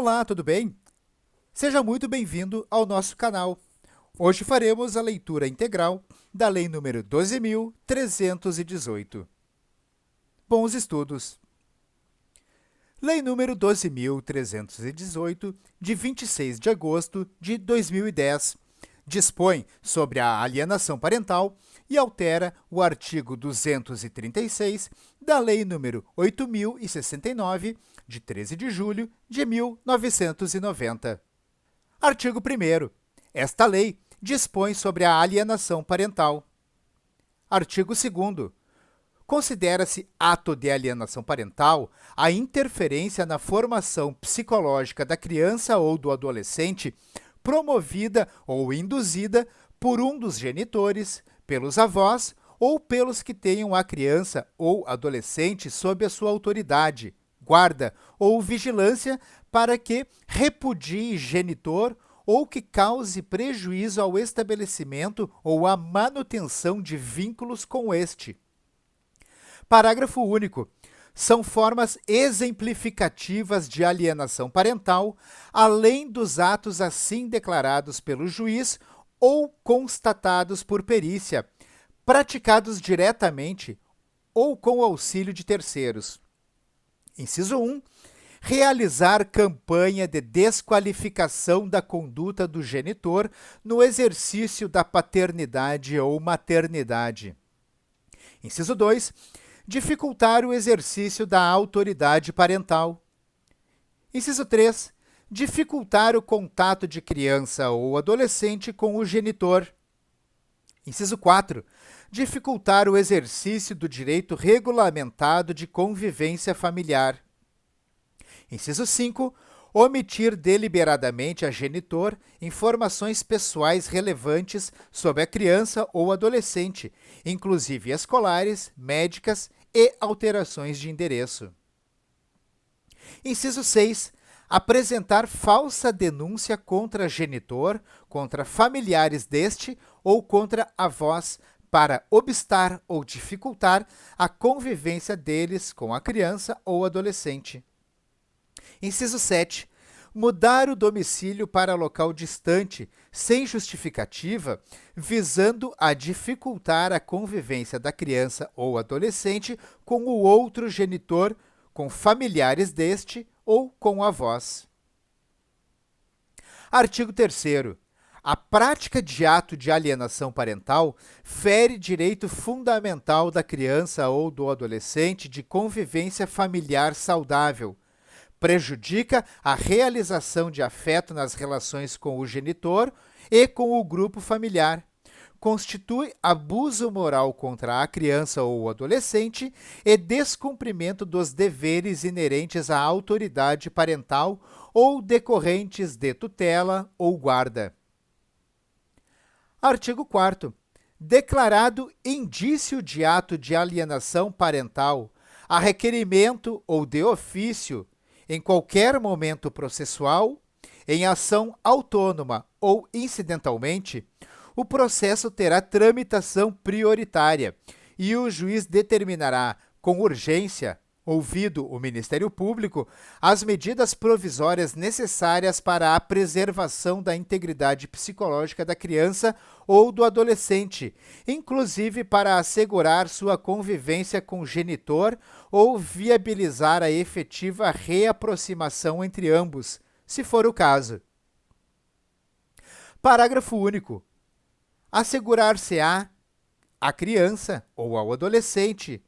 Olá, tudo bem? Seja muito bem-vindo ao nosso canal. Hoje faremos a leitura integral da Lei nº 12.318. Bons estudos! Lei nº 12.318, de 26 de agosto de 2010, dispõe sobre a alienação parental e altera o artigo 236 da Lei nº 8.069, de 13 de julho de 1990. Artigo 1º. Esta lei dispõe sobre a alienação parental. Artigo 2º. Considera-se ato de alienação parental a interferência na formação psicológica da criança ou do adolescente promovida ou induzida por um dos genitores, pelos avós ou pelos que tenham a criança ou adolescente sob a sua autoridade, guarda ou vigilância para que repudie genitor ou que cause prejuízo ao estabelecimento ou à manutenção de vínculos com este. Parágrafo único. São formas exemplificativas de alienação parental, além dos atos assim declarados pelo juiz ou constatados por perícia, praticados diretamente ou com o auxílio de terceiros. Inciso 1. Realizar campanha de desqualificação da conduta do genitor no exercício da paternidade ou maternidade. Inciso 2. Dificultar o exercício da autoridade parental. Inciso 3. Dificultar o contato de criança ou adolescente com o genitor. Inciso 4. Dificultar o exercício do direito regulamentado de convivência familiar. Inciso 5. Omitir deliberadamente a genitor informações pessoais relevantes sobre a criança ou adolescente, inclusive escolares, médicas e alterações de endereço. Inciso 6. Apresentar falsa denúncia contra genitor, contra familiares deste ou contra avós para obstar ou dificultar a convivência deles com a criança ou adolescente. Inciso 7. Mudar o domicílio para local distante, sem justificativa, visando a dificultar a convivência da criança ou adolescente com o outro genitor, com familiares deste ou com avós. Artigo 3º. A prática de ato de alienação parental fere direito fundamental da criança ou do adolescente de convivência familiar saudável, prejudica a realização de afeto nas relações com o genitor e com o grupo familiar, constitui abuso moral contra a criança ou adolescente e descumprimento dos deveres inerentes à autoridade parental ou decorrentes de tutela ou guarda. Artigo 4º. Declarado indício de ato de alienação parental, a requerimento ou de ofício, em qualquer momento processual, em ação autônoma ou incidentalmente, o processo terá tramitação prioritária e o juiz determinará, com urgência, ouvido o Ministério Público, as medidas provisórias necessárias para a preservação da integridade psicológica da criança ou do adolescente, inclusive para assegurar sua convivência com o genitor ou viabilizar a efetiva reaproximação entre ambos, se for o caso. Parágrafo único. Assegurar-se-á à criança ou ao adolescente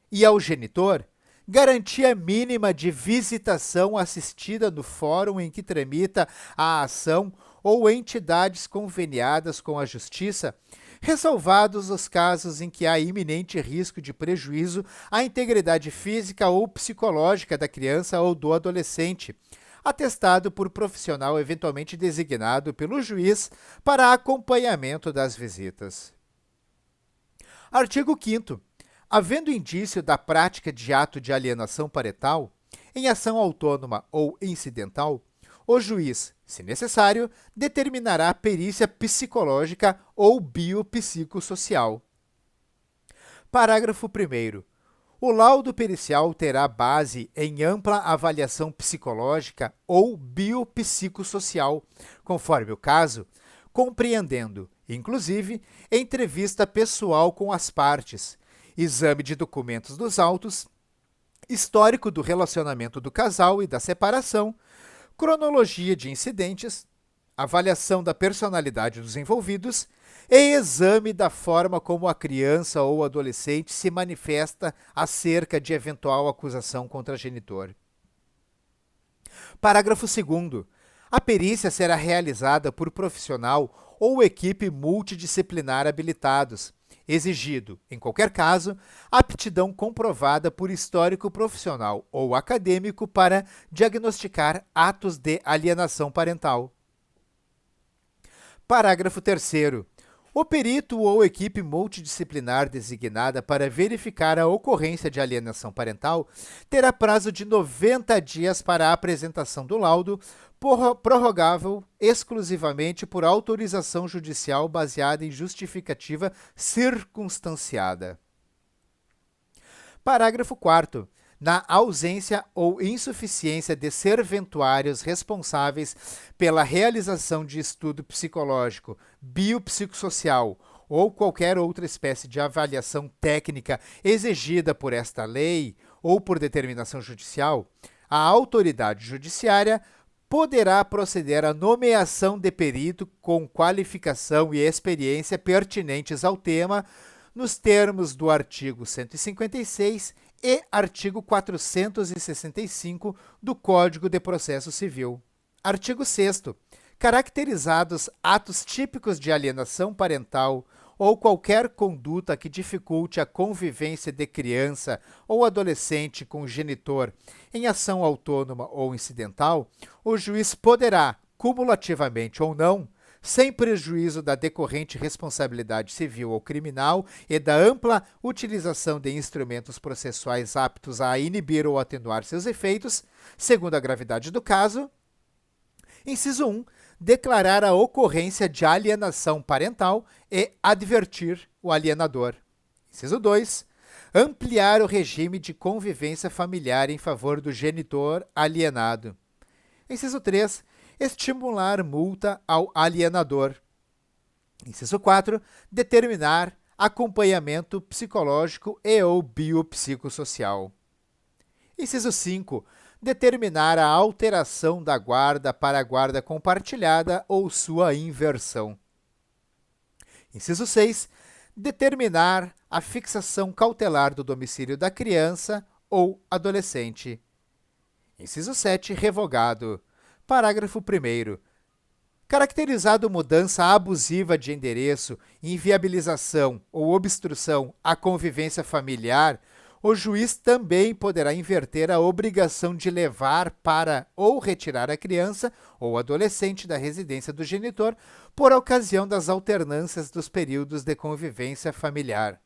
e ao genitor garantia mínima de visitação assistida no fórum em que tramita a ação ou entidades conveniadas com a Justiça, ressalvados os casos em que há iminente risco de prejuízo à integridade física ou psicológica da criança ou do adolescente, atestado por profissional eventualmente designado pelo juiz para acompanhamento das visitas. Artigo 5º. Havendo indício da prática de ato de alienação parental, em ação autônoma ou incidental, o juiz, se necessário, determinará perícia psicológica ou biopsicossocial. Parágrafo 1º. O laudo pericial terá base em ampla avaliação psicológica ou biopsicossocial, conforme o caso, compreendendo, inclusive, entrevista pessoal com as partes, exame de documentos dos autos, histórico do relacionamento do casal e da separação, cronologia de incidentes, avaliação da personalidade dos envolvidos e exame da forma como a criança ou adolescente se manifesta acerca de eventual acusação contra genitor. Parágrafo 2º. A perícia será realizada por profissional ou equipe multidisciplinar habilitados, exigido, em qualquer caso, aptidão comprovada por histórico profissional ou acadêmico para diagnosticar atos de alienação parental. Parágrafo 3º. O perito ou equipe multidisciplinar designada para verificar a ocorrência de alienação parental terá prazo de 90 dias para a apresentação do laudo, prorrogável exclusivamente por autorização judicial baseada em justificativa circunstanciada. Parágrafo 4º. Na ausência ou insuficiência de serventuários responsáveis pela realização de estudo psicológico, biopsicossocial ou qualquer outra espécie de avaliação técnica exigida por esta lei ou por determinação judicial, a autoridade judiciária poderá proceder à nomeação de perito com qualificação e experiência pertinentes ao tema, nos termos do artigo 156 e artigo 465 do Código de Processo Civil. Artigo 6º. Caracterizados atos típicos de alienação parental ou qualquer conduta que dificulte a convivência de criança ou adolescente com o genitor em ação autônoma ou incidental, o juiz poderá, cumulativamente ou não, sem prejuízo da decorrente responsabilidade civil ou criminal e da ampla utilização de instrumentos processuais aptos a inibir ou atenuar seus efeitos, segundo a gravidade do caso. Inciso 1. Declarar a ocorrência de alienação parental e advertir o alienador. Inciso 2. Ampliar o regime de convivência familiar em favor do genitor alienado. Inciso 3. Estimular multa ao alienador. Inciso 4. Determinar acompanhamento psicológico e ou biopsicossocial. Inciso 5. Determinar a alteração da guarda para a guarda compartilhada ou sua inversão. Inciso 6. Determinar a fixação cautelar do domicílio da criança ou adolescente. Inciso 7. Revogado. Parágrafo 1º. Caracterizado mudança abusiva de endereço, inviabilização ou obstrução à convivência familiar, o juiz também poderá inverter a obrigação de levar para ou retirar a criança ou adolescente da residência do genitor por ocasião das alternâncias dos períodos de convivência familiar.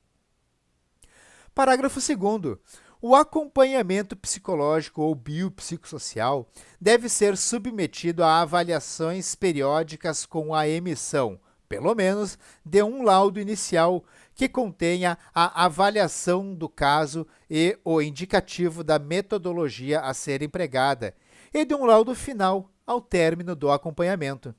Parágrafo 2º. O acompanhamento psicológico ou biopsicossocial deve ser submetido a avaliações periódicas com a emissão, pelo menos, de um laudo inicial que contenha a avaliação do caso e o indicativo da metodologia a ser empregada, e de um laudo final ao término do acompanhamento.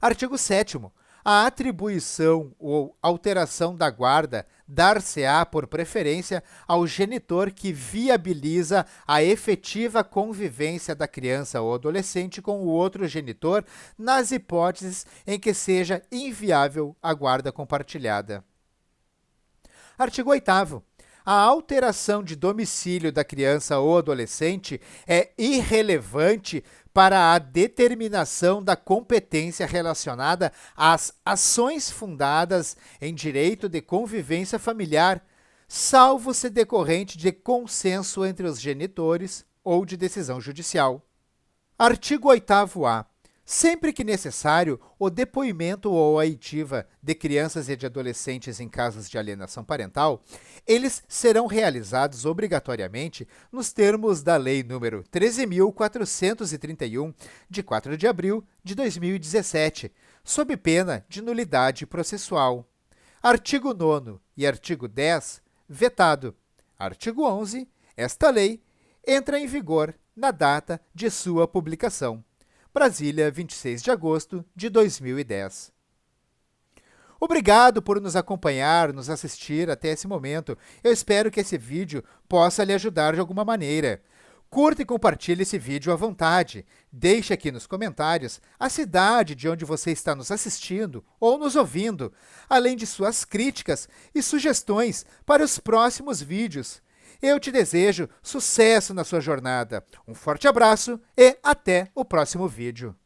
Artigo 7º. A atribuição ou alteração da guarda dar-se-á por preferência ao genitor que viabiliza a efetiva convivência da criança ou adolescente com o outro genitor nas hipóteses em que seja inviável a guarda compartilhada. Artigo 8º. A alteração de domicílio da criança ou adolescente é irrelevante para a determinação da competência relacionada às ações fundadas em direito de convivência familiar, salvo se decorrente de consenso entre os genitores ou de decisão judicial. Artigo 8º-A. Sempre que necessário, o depoimento ou a oitiva de crianças e de adolescentes em casos de alienação parental, eles serão realizados obrigatoriamente nos termos da Lei nº 13.431, de 4 de abril de 2017, sob pena de nulidade processual. Artigo 9º e artigo 10, vetado. Artigo 11. Esta lei entra em vigor na data de sua publicação. Brasília, 26 de agosto de 2010. Obrigado por nos acompanhar, nos assistir até esse momento. Eu espero que esse vídeo possa lhe ajudar de alguma maneira. Curta e compartilhe esse vídeo à vontade. Deixe aqui nos comentários a cidade de onde você está nos assistindo ou nos ouvindo, além de suas críticas e sugestões para os próximos vídeos. Eu te desejo sucesso na sua jornada. Um forte abraço e até o próximo vídeo.